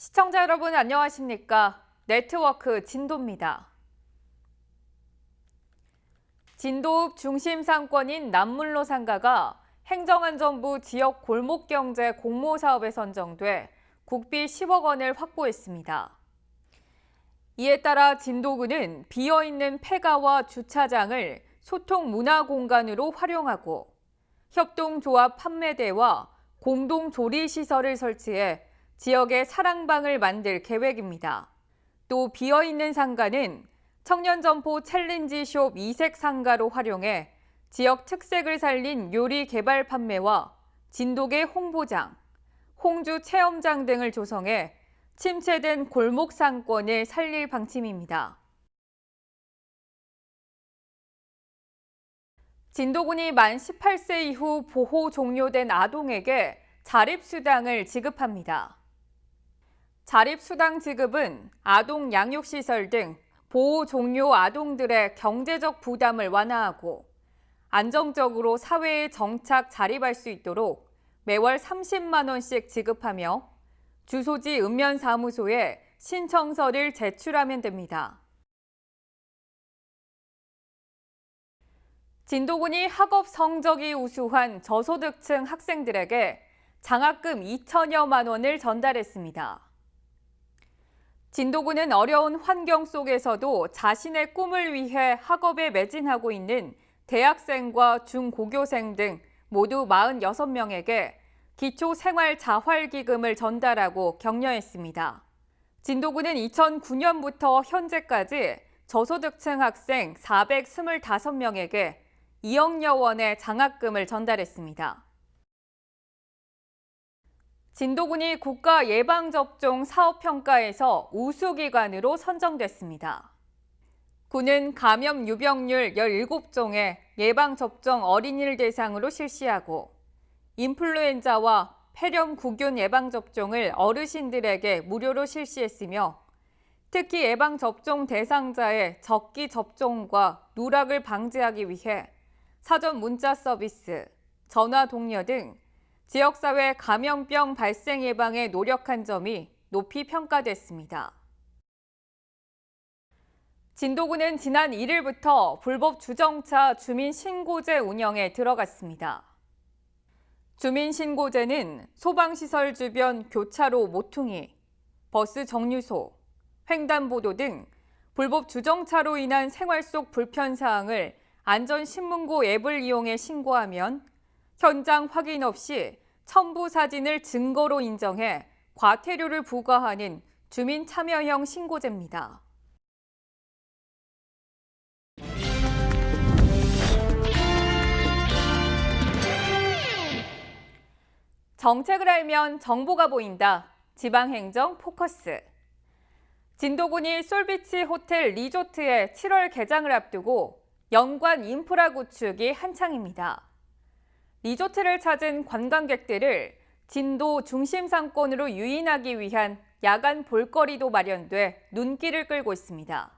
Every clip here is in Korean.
시청자 여러분 안녕하십니까? 네트워크 진도입니다. 진도읍 중심 상권인 남문로 상가가 행정안전부 지역 골목경제 공모사업에 선정돼 국비 10억 원을 확보했습니다. 이에 따라 진도구는 비어있는 폐가와 주차장을 소통 문화 공간으로 활용하고 협동조합 판매대와 공동조리시설을 설치해 지역의 사랑방을 만들 계획입니다. 또 비어있는 상가는 청년점포 챌린지숍 이색 상가로 활용해 지역 특색을 살린 요리 개발 판매와 진도계 홍보장, 홍주 체험장 등을 조성해 침체된 골목 상권을 살릴 방침입니다. 진도군이 만 18세 이후 보호 종료된 아동에게 자립수당을 지급합니다. 자립수당 지급은 아동 양육시설 등 보호 종료 아동들의 경제적 부담을 완화하고 안정적으로 사회에 정착 자립할 수 있도록 매월 30만 원씩 지급하며 주소지 읍면사무소에 신청서를 제출하면 됩니다. 진도군이 학업 성적이 우수한 저소득층 학생들에게 장학금 2천여만 원을 전달했습니다. 진도군은 어려운 환경 속에서도 자신의 꿈을 위해 학업에 매진하고 있는 대학생과 중고교생 등 모두 46명에게 기초생활자활기금을 전달하고 격려했습니다. 진도군은 2009년부터 현재까지 저소득층 학생 425명에게 2억여 원의 장학금을 전달했습니다. 진도군이 국가예방접종 사업평가에서 우수기관으로 선정됐습니다. 군은 감염 유병률 17종의 예방접종 어린이를 대상으로 실시하고 인플루엔자와 폐렴구균 예방접종을 어르신들에게 무료로 실시했으며 특히 예방접종 대상자의 적기 접종과 누락을 방지하기 위해 사전 문자 서비스, 전화 동료 등 지역사회 감염병 발생 예방에 노력한 점이 높이 평가됐습니다. 진도군은 지난 1일부터 불법 주정차 주민신고제 운영에 들어갔습니다. 주민신고제는 소방시설 주변 교차로 모퉁이, 버스 정류소, 횡단보도 등 불법 주정차로 인한 생활 속 불편사항을 안전신문고 앱을 이용해 신고하면 현장 확인 없이 첨부 사진을 증거로 인정해 과태료를 부과하는 주민 참여형 신고제입니다. 정책을 알면 정보가 보인다. 지방행정 포커스. 진도군이 솔비치 호텔 리조트의 7월 개장을 앞두고 연관 인프라 구축이 한창입니다. 리조트를 찾은 관광객들을 진도 중심 상권으로 유인하기 위한 야간 볼거리도 마련돼 눈길을 끌고 있습니다.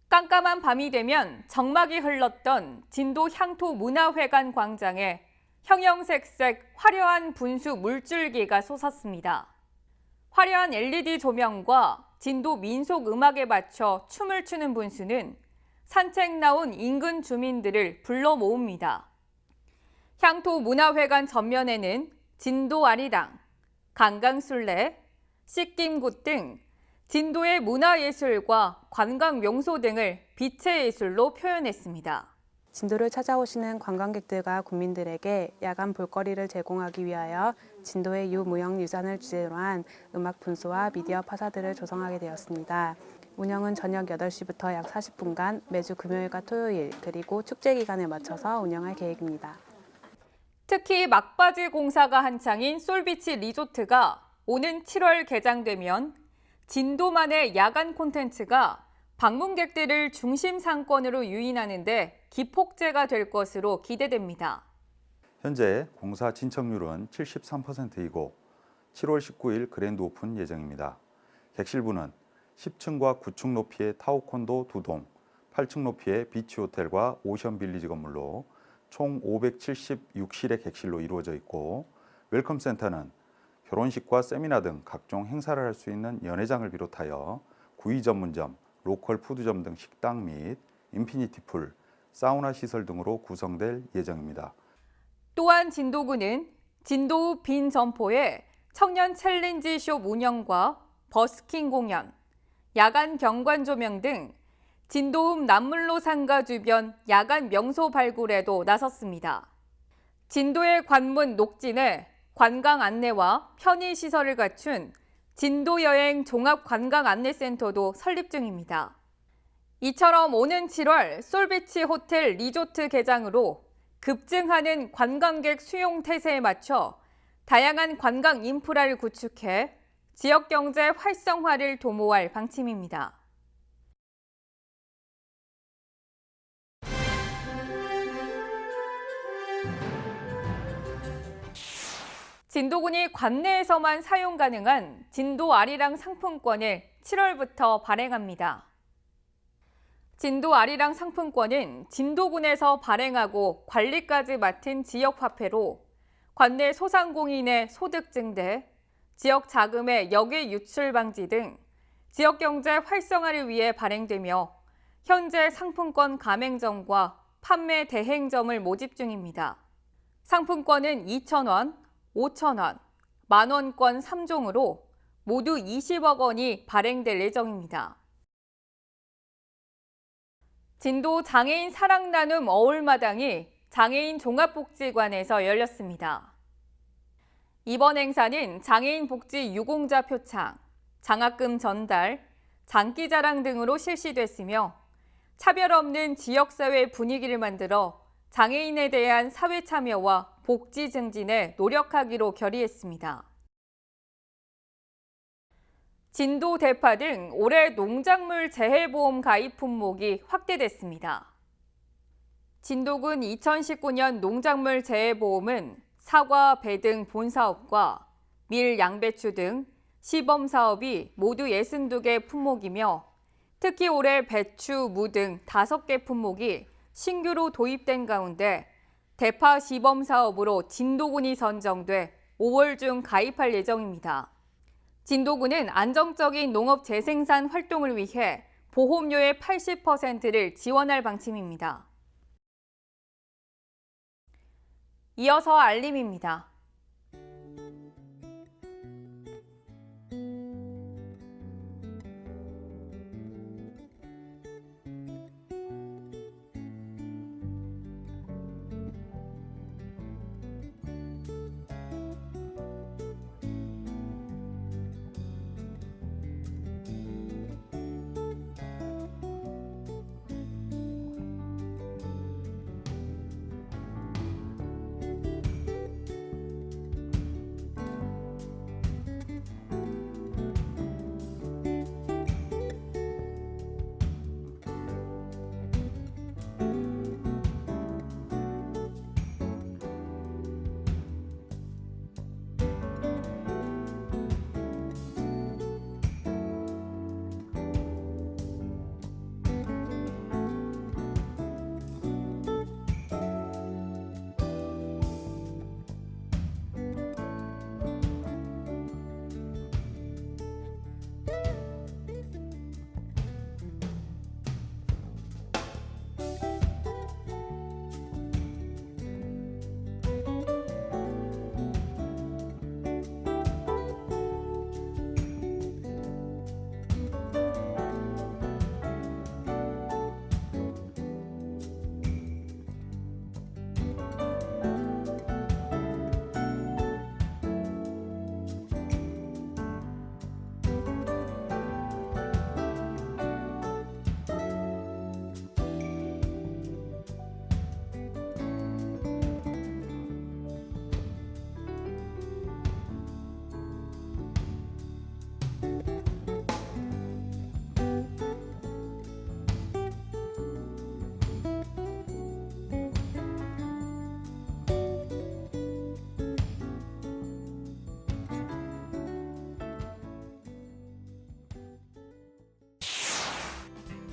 깜깜한 밤이 되면 정막이 흘렀던 진도 향토 문화회관 광장에 형형색색 화려한 분수 물줄기가 솟았습니다. 화려한 LED 조명과 진도 민속 음악에 맞춰 춤을 추는 분수는 산책 나온 인근 주민들을 불러 모읍니다. 향토 문화회관 전면에는 진도 아리랑, 강강술래, 씻김굿 등 진도의 문화예술과 관광 명소 등을 빛의 예술로 표현했습니다. 진도를 찾아오시는 관광객들과 국민들에게 야간 볼거리를 제공하기 위하여 진도의 유무형 유산을 주제로 한 음악 분수와 미디어 파사드를 조성하게 되었습니다. 운영은 저녁 8시부터 약 40분간 매주 금요일과 토요일 그리고 축제 기간에 맞춰서 운영할 계획입니다. 특히 막바지 공사가 한창인 솔비치 리조트가 오는 7월 개장되면 진도만의 야간 콘텐츠가 방문객들을 중심 상권으로 유인하는 데 기폭제가 될 것으로 기대됩니다. 현재 공사 진척률은 73%이고 7월 19일 그랜드 오픈 예정입니다. 객실부는 10층과 9층 높이의 타워콘도 2동, 8층 높이의 비치호텔과 오션빌리지 건물로 총 576실의 객실로 이루어져 있고 웰컴센터는 결혼식과 세미나 등 각종 행사를 할 수 있는 연회장을 비롯하여 구이 전문점, 로컬 푸드점 등 식당 및 인피니티 풀, 사우나 시설 등으로 구성될 예정입니다. 또한 진도구는 진도 빈 점포에 청년 챌린지 숍 운영과 버스킹 공연, 야간 경관 조명 등 진도읍 남물로 상가 주변 야간 명소 발굴에도 나섰습니다. 진도의 관문 녹진에 관광 안내와 편의 시설을 갖춘 진도 여행 종합 관광 안내센터도 설립 중입니다. 이처럼 오는 7월 솔비치 호텔 리조트 개장으로 급증하는 관광객 수용 태세에 맞춰 다양한 관광 인프라를 구축해 지역 경제 활성화를 도모할 방침입니다. 진도군이 관내에서만 사용 가능한 진도 아리랑 상품권을 7월부터 발행합니다. 진도 아리랑 상품권은 진도군에서 발행하고 관리까지 맡은 지역 화폐로 관내 소상공인의 소득 증대, 지역 자금의 역외 유출 방지 등 지역 경제 활성화를 위해 발행되며 현재 상품권 가맹점과 판매 대행점을 모집 중입니다. 상품권은 2,000원, 5,000원, 만원권 3종으로 모두 20억 원이 발행될 예정입니다. 진도 장애인 사랑 나눔 어울마당이 장애인 종합복지관에서 열렸습니다. 이번 행사는 장애인 복지 유공자 표창, 장학금 전달, 장기자랑 등으로 실시됐으며 차별 없는 지역사회 분위기를 만들어 장애인에 대한 사회 참여와 복지 증진에 노력하기로 결의했습니다. 진도 대파 등 올해 농작물 재해보험 가입 품목이 확대됐습니다. 진도군 2019년 농작물 재해보험은 사과, 배 등 본사업과 밀, 양배추 등 시범 사업이 모두 62개 품목이며 특히 올해 배추, 무 등 5개 품목이 신규로 도입된 가운데 대파 시범 사업으로 진도군이 선정돼 5월 중 가입할 예정입니다. 진도군은 안정적인 농업 재생산 활동을 위해 보험료의 80%를 지원할 방침입니다. 이어서 알림입니다.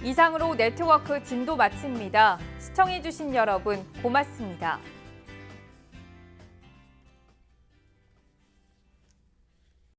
이상으로 네트워크 진도 마칩니다. 시청해주신 여러분 고맙습니다.